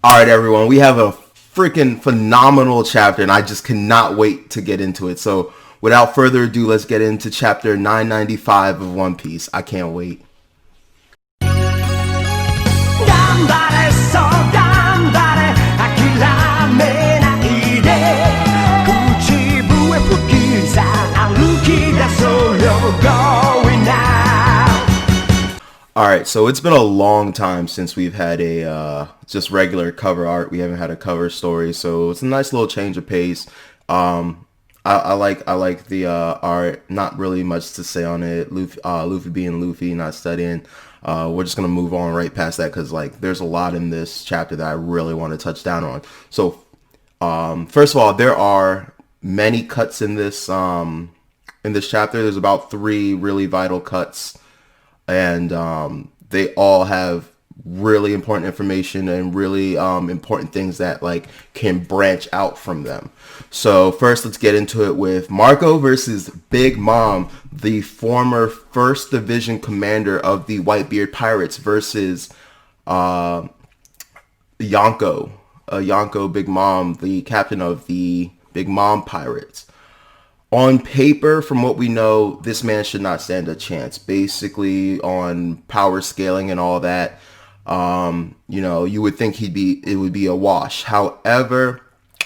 All right, everyone, we have a freaking phenomenal chapter, and I just cannot wait to get into it. So, without further ado, let's get into chapter 995 of One Piece. I can't wait. 頑張れそう頑張れ諦めないで口笛吹きさ歩き出そうよ Going now. All right, so it's been a long time since we've had a just regular cover art. We haven't had a cover story, so it's a nice little change of pace. I like the art. Not really much to say on it. Luffy being Luffy, not studying. We're just gonna move on right past that because like there's a lot in this chapter that I really want to touch down on. So first of all, there are many cuts in this chapter. There's about three really vital cuts, and they all have really important information and really important things that like can branch out from them. So first, let's get into it with Marco versus Big Mom, the former First Division commander of the Whitebeard Pirates, versus Yonko Big Mom, the captain of the Big Mom Pirates. On paper, from what we know, this man should not stand a chance. Basically, on power scaling and all that, you would think it would be a wash. However,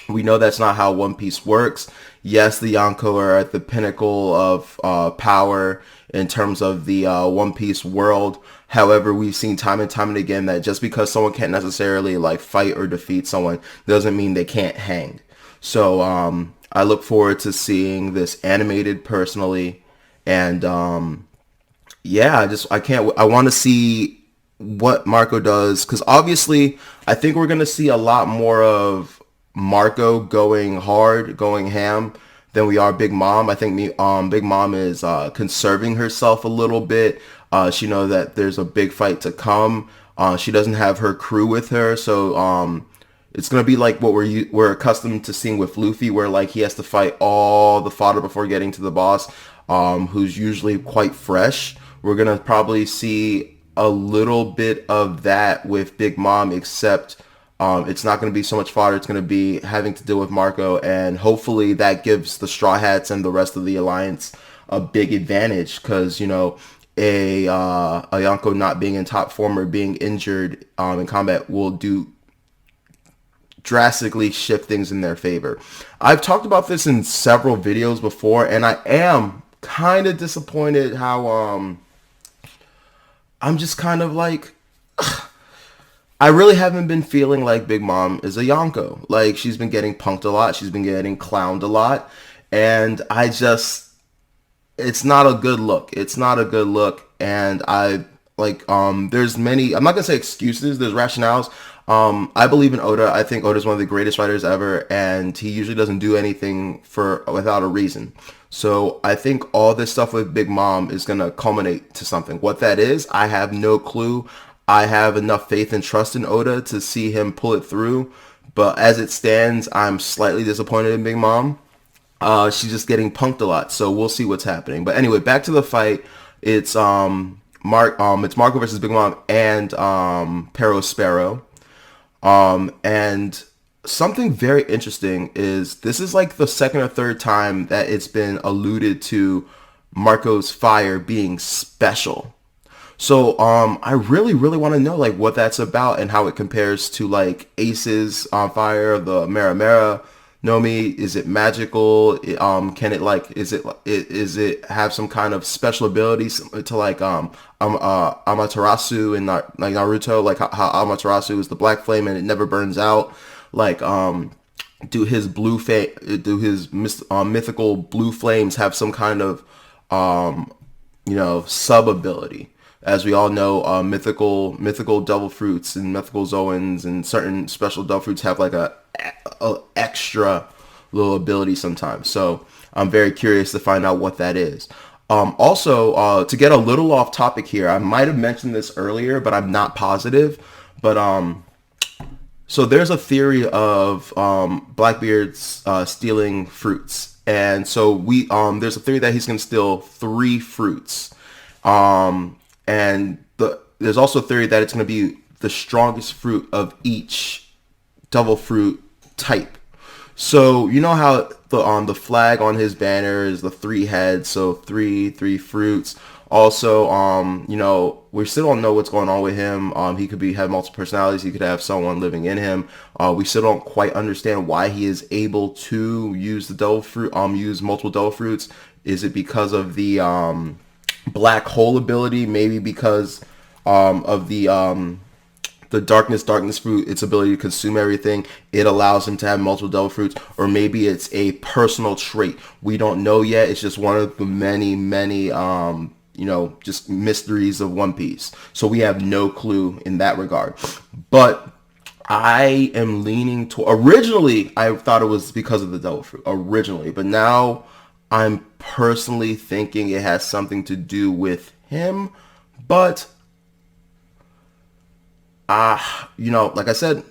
we know that's not how One Piece works. Yes, the Yonko are at the pinnacle of power in terms of the One Piece world. However, we've seen time and time and again that just because someone can't necessarily like fight or defeat someone doesn't mean they can't hang. So I look forward to seeing this animated personally, and yeah, I want to see what Marco does, because obviously I think we're gonna see a lot more of Marco going hard, going ham than we are Big Mom. I think Big Mom is conserving herself a little bit. She knows that there's a big fight to come. She doesn't have her crew with her, so it's gonna be like what we're accustomed to seeing with Luffy, where like he has to fight all the fodder before getting to the boss, who's usually quite fresh. We're gonna probably see a little bit of that with Big Mom, except it's not going to be so much fodder. It's going to be having to deal with Marco, and hopefully that gives the Straw Hats and the rest of the Alliance a big advantage, because a Yonko not being in top form or being injured in combat will do drastically shift things in their favor. I've talked about this in several videos before, and I am kind of disappointed how I'm just kind of like, I really haven't been feeling like Big Mom is a Yonko. Like, she's been getting punked a lot. She's been getting clowned a lot. And it's not a good look. It's not a good look. And there's many, I'm not going to say excuses. There's rationales. I believe in Oda. I think Oda's one of the greatest writers ever. And he usually doesn't do anything without a reason. So I think all this stuff with Big Mom is going to culminate to something. What that is, I have no clue. I have enough faith and trust in Oda to see him pull it through. But as it stands, I'm slightly disappointed in Big Mom. She's just getting punked a lot. So we'll see what's happening. But anyway, back to the fight. It's Marco versus Big Mom and Pero Sparrow. And something very interesting is this is like the second or third time that it's been alluded to Marco's fire being special. So I really, really want to know like what that's about and how it compares to like Ace's on fire, the Mera Nomi. Is it magical? Can it like is it have some kind of special abilities to like Amaterasu in like Naruto, like how Amaterasu is the black flame and it never burns out? Like do his mythical blue flames have some kind of sub ability? As we all know, mythical devil fruits and mythical zoans and certain special devil fruits have like a extra little ability sometimes. So I'm very curious to find out what that is. Also, to get a little off topic here, I might have mentioned this earlier, but I'm not positive. But so there's a theory of Blackbeard's stealing fruits, and so there's a theory that he's gonna steal 3 fruits. And there's also a theory that it's going to be the strongest fruit of each devil fruit type. So you know how the flag on his banner is the three heads, so three fruits. Also, we still don't know what's going on with him. He could have multiple personalities. He could have someone living in him. We still don't quite understand why he is able to use the devil fruit. Use multiple devil fruits. Is it because of the black hole ability? Maybe because of the darkness fruit, its ability to consume everything, it allows him to have multiple devil fruits, or maybe it's a personal trait. We don't know yet. It's just one of the many just mysteries of One Piece. So we have no clue in that regard. But I am leaning to. Originally, I thought it was because of the devil fruit. Originally, but now I'm personally thinking it has something to do with him. But like I said,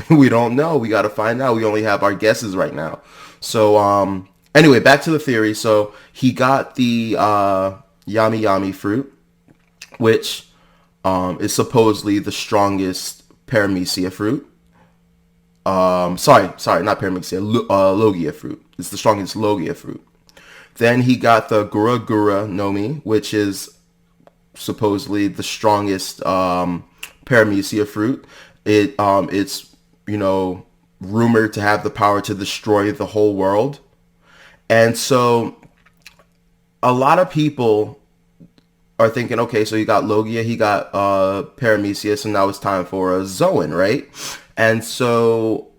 we don't know. We got to find out. We only have our guesses right now. So, anyway, back to the theory. So he got the Yami Yami fruit, which is supposedly the strongest paramecia fruit. Sorry, not paramecia, Logia fruit. It's the strongest Logia fruit. Then he got the Gura Gura Nomi, which is supposedly the strongest paramecia fruit. It's rumored to have the power to destroy the whole world. And so a lot of people are thinking, okay, so you got Logia, he got paramecia, so now it's time for a Zoan, right? And so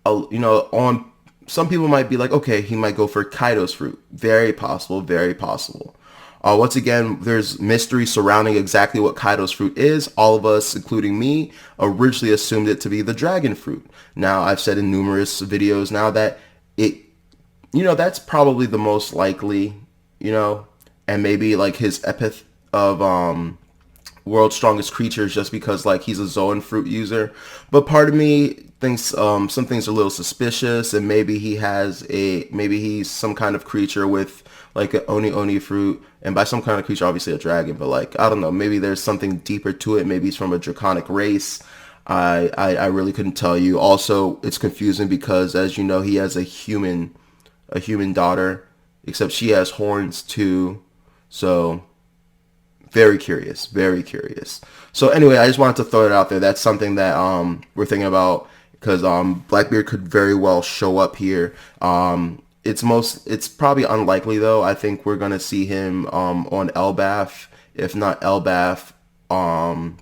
on some people might be like, okay, he might go for Kaido's fruit. Very possible, very possible. Once again, there's mystery surrounding exactly what Kaido's fruit is. All of us, including me, originally assumed it to be the dragon fruit. Now, I've said in numerous videos now that that's probably the most likely, and maybe like his epithet of world's strongest creature is just because like he's a Zoan fruit user. But part of me thinks some things are a little suspicious, and maybe he's some kind of creature with like an Oni fruit, and by some kind of creature, obviously a dragon, but like, I don't know, maybe there's something deeper to it. Maybe he's from a draconic race. I really couldn't tell you. Also, it's confusing because, as you know, he has a human daughter, except she has horns too. So very curious, very curious. So anyway, I just wanted to throw it out there. That's something that we're thinking about, because Blackbeard could very well show up here. It's probably unlikely though. I think we're gonna see him on Elbaf, if not Elbaf, on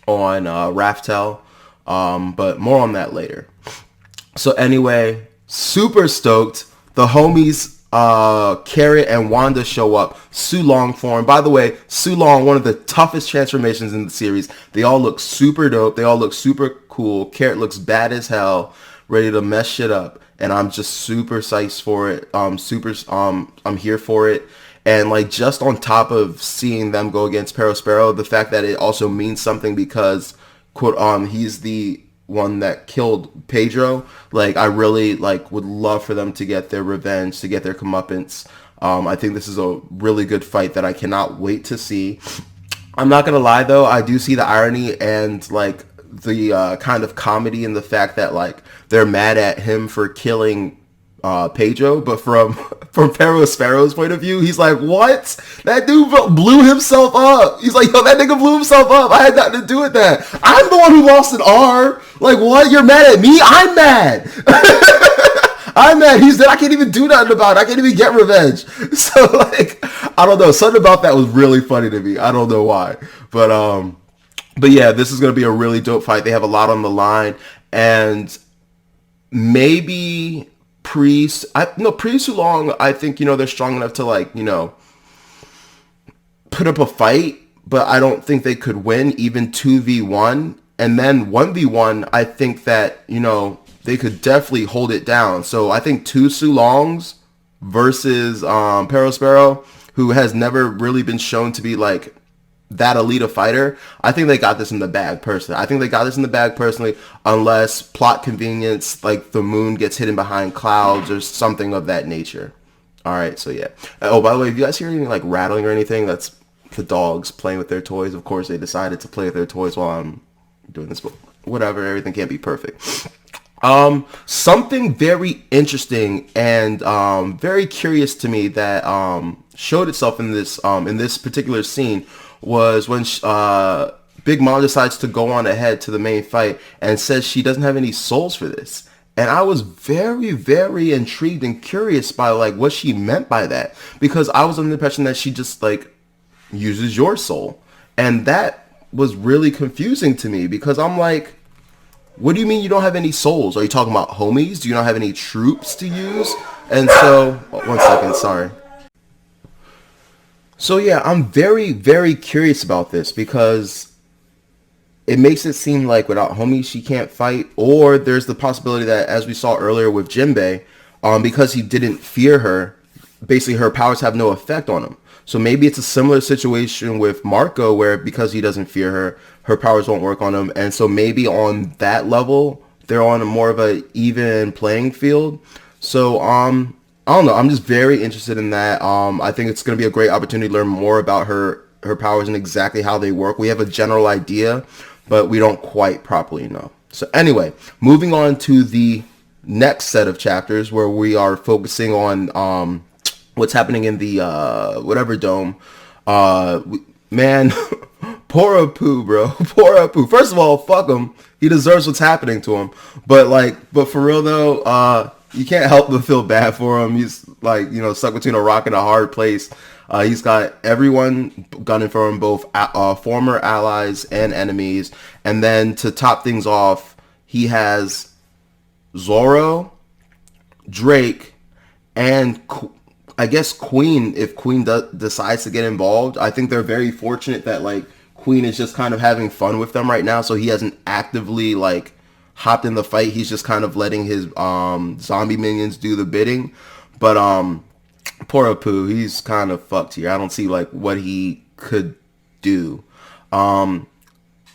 Raftel. But more on that later. So anyway, super stoked. The homies Carrot and Wanda show up. Sulong form. By the way, Sulong, one of the toughest transformations in the series. They all look super dope. They all look super cool. Carrot looks bad as hell, ready to mess shit up. And I'm just super psyched for it. I'm here for it. And like, just on top of seeing them go against Perospero, the fact that it also means something because quote he's the one that killed Pedro. Like, I really would love for them to get their revenge, to get their comeuppance. I think this is a really good fight that I cannot wait to see. I'm not gonna lie though, I do see the irony and like the kind of comedy in the fact that like they're mad at him for killing Pedro, but from Perospero's point of view, he's like, what? That dude blew himself up. He's like, yo, that nigga blew himself up. I had nothing to do with that. I'm the one who lost an arm. Like, what? You're mad at me? I'm mad. I'm mad. He's dead. I can't even do nothing about it. I can't even get revenge. So like, I don't know. Something about that was really funny to me. I don't know why. But yeah, this is going to be a really dope fight. They have a lot on the line, and maybe Pre-Sulong, I think, they're strong enough to put up a fight, but I don't think they could win even 2v1. And then 1v1, I think that, they could definitely hold it down. So I think two Sulongs versus Perospero, who has never really been shown to be like that elite a fighter. I think they got this in the bag personally. Unless plot convenience, like the moon gets hidden behind clouds or something of that nature. All right, so yeah. Oh, by the way, if you guys hear anything like rattling or anything, that's the dogs playing with their toys. Of course, they decided to play with their toys while I'm doing this, but whatever. Everything can't be perfect. Something very interesting and very curious to me that showed itself in this particular scene was when Big Mom decides to go on ahead to the main fight and says she doesn't have any souls for this. And I was very, very intrigued and curious by like what she meant by that, because I was under the impression that she just like uses your soul, and that was really confusing to me because I'm like, what do you mean you don't have any souls? Are you talking about homies? Do you not have any troops to use? And so, one second, sorry. So yeah, I'm very, very curious about this because it makes it seem like without homies she can't fight, or there's the possibility that, as we saw earlier with Jinbei, because he didn't fear her, basically her powers have no effect on him. So maybe it's a similar situation with Marco, where because he doesn't fear her, her powers won't work on him, and so maybe on that level they're on a more of a even playing field. So I don't know. I'm just very interested in that. I think it's going to be a great opportunity to learn more about her powers and exactly how they work. We have a general idea, but we don't quite properly know. So anyway, moving on to the next set of chapters where we are focusing on what's happening in the whatever dome. Man, poor Apu, bro. Poor Apu. First of all, fuck him. He deserves what's happening to him. But for real though, you can't help but feel bad for him. He's like, stuck between a rock and a hard place. He's got everyone gunning for him, both former allies and enemies. And then to top things off, he has Zoro, Drake, and I guess Queen, if Queen decides to get involved. I think they're very fortunate that like Queen is just kind of having fun with them right now, so he hasn't actively like hopped in the fight. He's just kind of letting his zombie minions do the bidding. But poor Apu, he's kind of fucked here. I don't see like what he could do.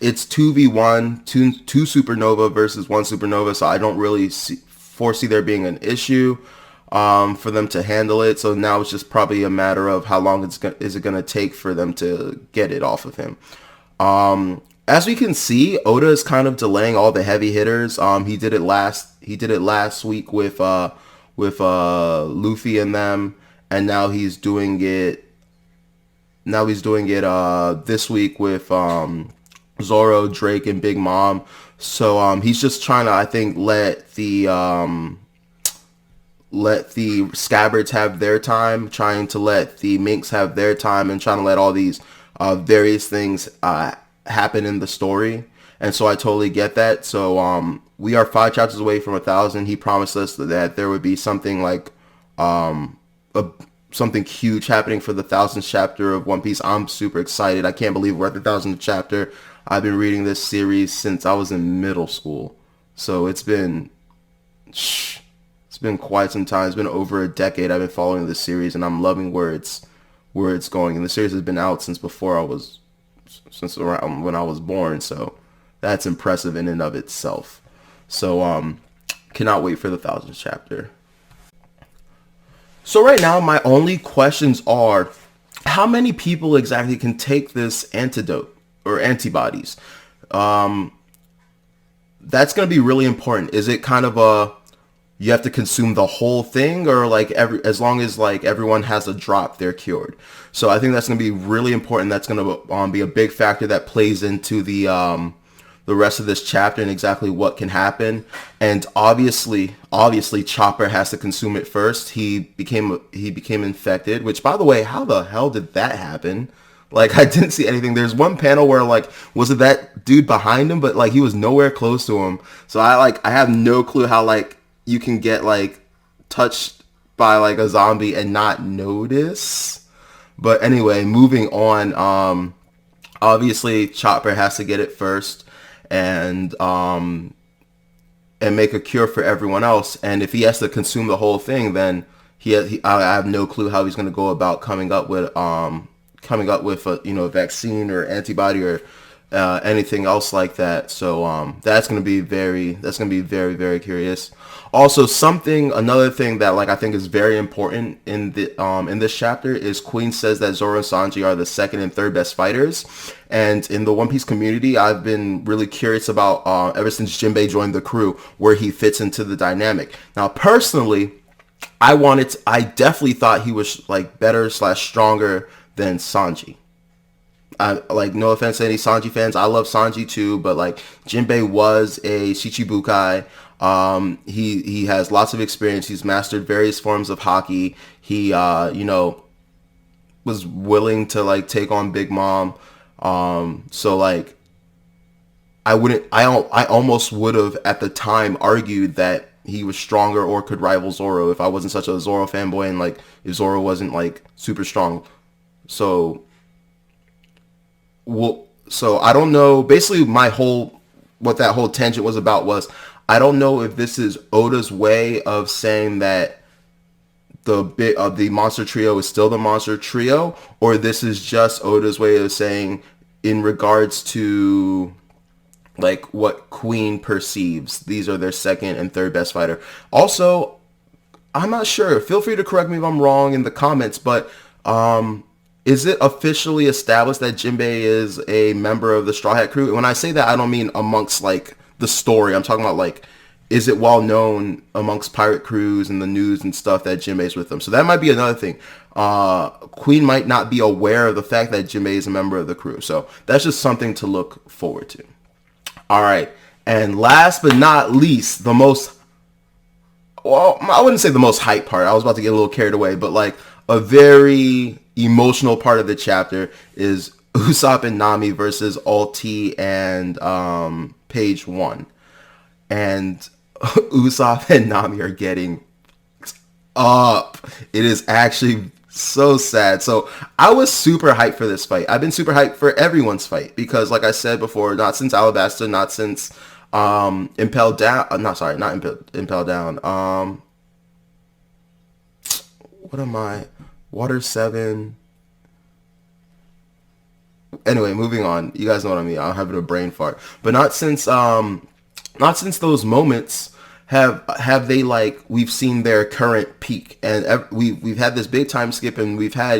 It's 2v1, two supernova versus one supernova, so I don't really foresee there being an issue for them to handle it. So now it's just probably a matter of how long is it going to take for them to get it off of him. As we can see, Oda is kind of delaying all the heavy hitters. He did it last week with Luffy and them, and now he's doing it this week with Zoro, Drake, and Big Mom. So he's just trying to, I think, let the Scabbards have their time, trying to let the Minks have their time, and trying to let all these various things happen in the story. And so I totally get that. So we are 5 chapters away from 1,000. He promised us that there would be something like something huge happening for the 1,000th chapter of One Piece. I'm super excited. I can't believe we're at the 1,000th chapter. I've been reading this series since I was in middle school, so it's been quite some time. It's been over a decade I've been following this series, and I'm loving where it's going. And the series has been out since around when I was born, so that's impressive in and of itself. So cannot wait for the 1,000th chapter. So right now my only questions are, how many people exactly can take this antidote or antibodies? That's going to be really important. Is it kind of you have to consume the whole thing, or like as long as like everyone has a drop, they're cured? So I think that's going to be really important. That's going to be a big factor that plays into the rest of this chapter and exactly what can happen. And obviously Chopper has to consume it first. He became infected, which, by the way, how the hell did that happen? Like, I didn't see anything. There's one panel where, like, was it that dude behind him, but like he was nowhere close to him. So I have no clue how like you can get like touched by like a zombie and not notice. But anyway, moving on. Obviously Chopper has to get it first and make a cure for everyone else. And if he has to consume the whole thing, then I have no clue how he's going to go about coming up with a vaccine or antibody or anything else like that. So that's gonna be very very curious. Also, another thing that like I think is very important in this chapter is Queen says that Zoro and Sanji are the second and third best fighters, and in the One Piece community, I've been really curious about ever since Jinbei joined the crew where he fits into the dynamic. Now, personally, I definitely thought he was like better slash stronger than Sanji. Like, no offense to any Sanji fans, I love Sanji too, but like Jinbei was a Shichibukai. He has lots of experience. He's mastered various forms of hockey. He was willing to like take on Big Mom. So like I almost would have at the time argued that he was stronger or could rival Zoro if I wasn't such a Zoro fanboy and like if Zoro wasn't like super strong. So well, so I don't know. Basically, what that whole tangent was about was I don't know if this is Oda's way of saying that the monster trio is still the monster trio, or this is just Oda's way of saying in regards to like what Queen perceives. These are their second and third best fighter. Also, I'm not sure. Feel free to correct me if I'm wrong in the comments, but is it officially established that Jinbei is a member of the Straw Hat crew? And when I say that, I don't mean amongst like the story. I'm talking about like, is it well known amongst pirate crews and the news and stuff that Jinbei's with them? So that might be another thing. Queen might not be aware of the fact that Jinbei is a member of the crew. So that's just something to look forward to. All right. And last but not least, I wouldn't say the most hype part. I was about to get a little carried away, but like a very emotional part of the chapter is Usopp and Nami versus Ulti and Page 1. And Usopp and Nami are getting up. It is actually so sad. So I was super hyped for this fight. I've been super hyped for everyone's fight because, like I said before, not since Alabasta, not since Impel Down. Not Impel Down. What am I? Water 7. Anyway, moving on. You guys know what I mean. I'm having a brain fart. But not since those moments have they like we've seen their current peak, and we've had this big time skip, and we've had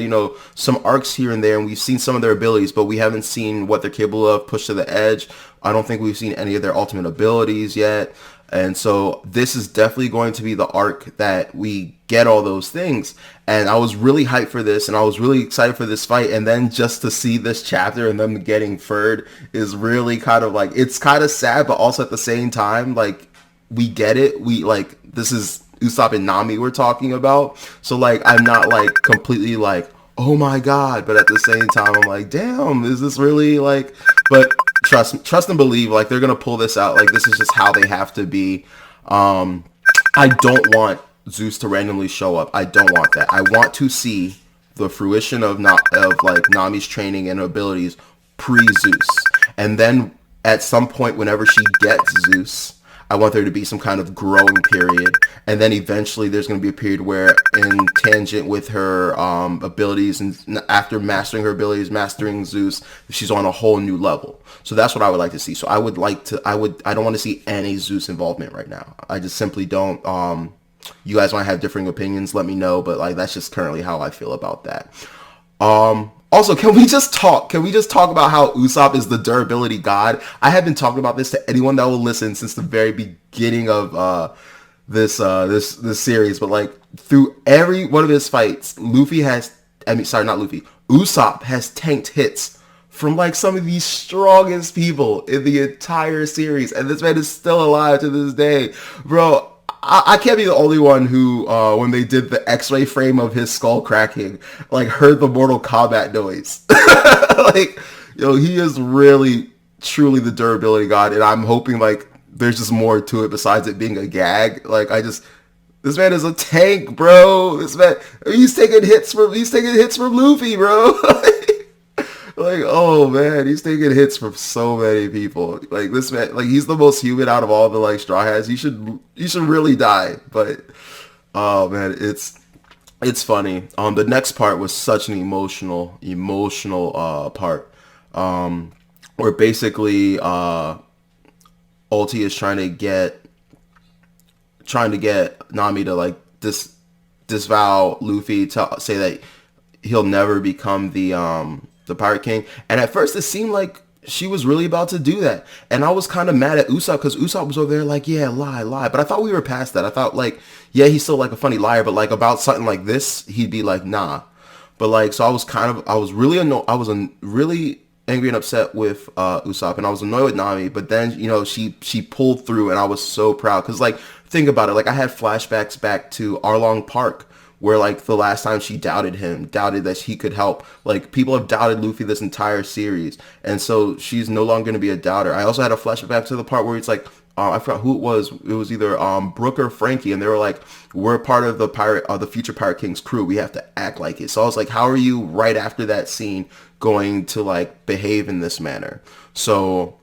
some arcs here and there, and we've seen some of their abilities, but we haven't seen what they're capable of pushed to the edge. I don't think we've seen any of their ultimate abilities yet. And so this is definitely going to be the arc that we get all those things. And I was really hyped for this, and I was really excited for this fight. And then just to see this chapter and them getting furred is really kind of like, it's kind of sad, but also at the same time, like, we get it. We like, this is Usopp and Nami we're talking about. So like, I'm not like completely like, oh my God. But at the same time, I'm like, damn, is this really like, but trust and believe, like they're going to pull this out. Like this is just how they have to be. I don't want Zeus to randomly show up. I don't want that. I want to see the fruition of like Nami's training and abilities pre-Zeus. And then at some point, whenever she gets Zeus, I want there to be some kind of growing period. And then eventually there's going to be a period where in tangent with her abilities and after mastering her abilities, mastering Zeus, she's on a whole new level. So that's what I would like to see. So I don't want to see any Zeus involvement right now. I just simply don't. You guys might have differing opinions, let me know. But like, that's just currently how I feel about that. Also, can we just talk about how Usopp is the durability god? I have been talking about this to anyone that will listen since the very beginning of this series. But like through every one of his fights, Usopp has tanked hits from like some of the strongest people in the entire series, and this man is still alive to this day, bro. I can't be the only one who, when they did the X-ray frame of his skull cracking, like heard the Mortal Kombat noise. Like, he is really, truly the durability god, and I'm hoping like there's just more to it besides it being a gag. Like, this man is a tank, bro. This man, he's taking hits from Luffy, bro. Like, oh man, he's taking hits from so many people. Like this man, like he's the most human out of all the like Straw Hats. He should really die. But oh man, it's funny. The next part was such an emotional part. where basically Ulti is trying to get Nami to like disavow Luffy, to say that he'll never become the Pirate King. And at first it seemed like she was really about to do that, and I was kind of mad at Usopp because Usopp was over there like, yeah, lie, but I thought we were past that. I thought like, yeah, he's still like a funny liar, but like about something like this he'd be like, nah. But like, so I was really annoyed. I was really angry and upset with Usopp, and I was annoyed with Nami. But then, you know, she pulled through, and I was so proud because like, think about it. Like, I had flashbacks back to Arlong Park, where like the last time she doubted that he could help. Like, people have doubted Luffy this entire series, and so she's no longer going to be a doubter. I also had a flashback to the part where it's like, I forgot who it was. It was either Brooke or Frankie, and they were like, "We're part of the future Pirate King's crew. We have to act like it." So I was like, "How are you right after that scene going to like behave in this manner?" So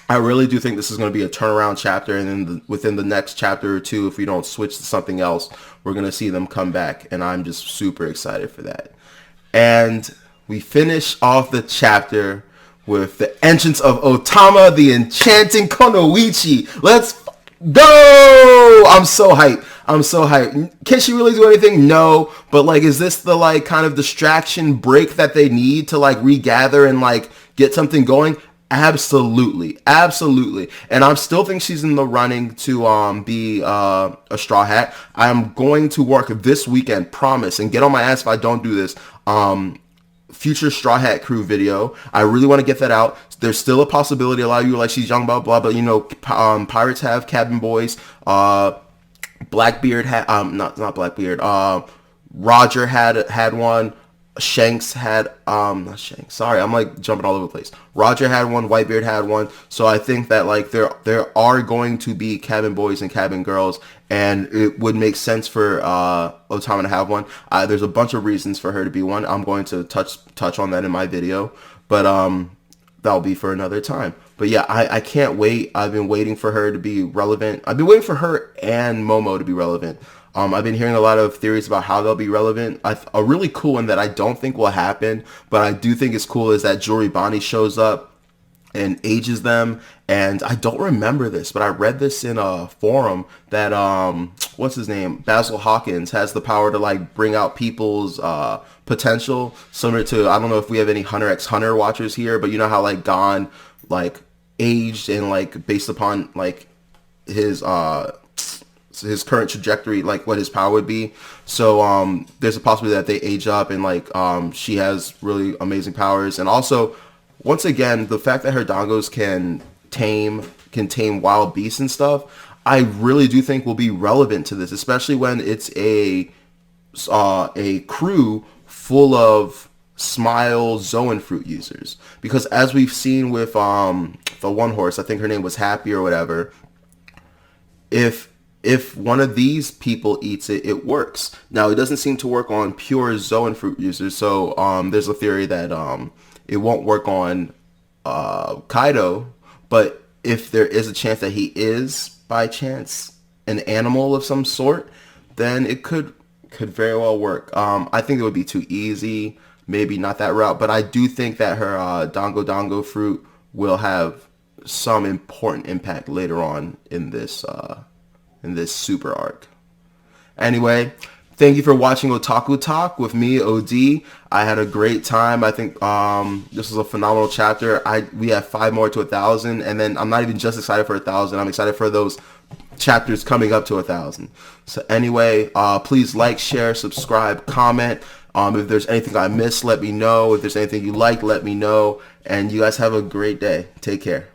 I really do think this is going to be a turnaround chapter, and then within the next chapter or two, if we don't switch to something else, we're going to see them come back, and I'm just super excited for that. And we finish off the chapter with the entrance of Otama, the enchanting Kunoichi. Let's go! I'm so hyped. Can she really do anything? No. But like, is this the like kind of distraction break that they need to like regather and like get something going? Absolutely. And I still think she's in the running to be a Straw Hat. I'm going to work this weekend, promise, and get on my ass if I don't do this. Future Straw Hat crew video. I really want to get that out. There's still a possibility. A lot of you are like, she's young, blah blah, but you know, pirates have cabin boys. Blackbeard had not Blackbeard. Roger had one. Shanks had not Shanks. Sorry, I'm like jumping all over the place. Roger had one. Whitebeard had one. So I think that like there are going to be cabin boys and cabin girls, and it would make sense for Otama to have one. There's a bunch of reasons for her to be one. I'm going to touch on that in my video, but that'll be for another time. But yeah, I can't wait. I've been waiting for her to be relevant. I've been waiting for her and Momo to be relevant. I've been hearing a lot of theories about how they'll be relevant. A really cool one that I don't think will happen, but I do think is cool, is that Joribani shows up and ages them. And I don't remember this, but I read this in a forum that, what's his name? Basil Hawkins has the power to like bring out people's potential, similar to, I don't know if we have any Hunter x Hunter watchers here, but you know how like Gon like aged and like based upon like his current trajectory, like what his power would be. So there's a possibility that they age up, and like she has really amazing powers. And also, once again, the fact that her dongos can tame wild beasts and stuff, I really do think will be relevant to this, especially when it's a crew full of Smile Zoan fruit users. Because as we've seen with the one horse, I think her name was Happy or whatever, if one of these people eats it, it works. Now, it doesn't seem to work on pure Zoan fruit users, so there's a theory that it won't work on Kaido, but if there is a chance that he is, by chance, an animal of some sort, then it could very well work. I think it would be too easy, maybe not that route, but I do think that her Dongo fruit will have some important impact later on in this super arc. Anyway, thank you for watching Otaku Talk with me, OD. I had a great time. I think this was a phenomenal chapter. We have 5 more to 1,000, and then I'm not even just excited for 1,000. I'm excited for those chapters coming up to 1,000. So anyway, please like, share, subscribe, comment. If there's anything I missed, let me know. If there's anything you like, let me know. And you guys have a great day. Take care.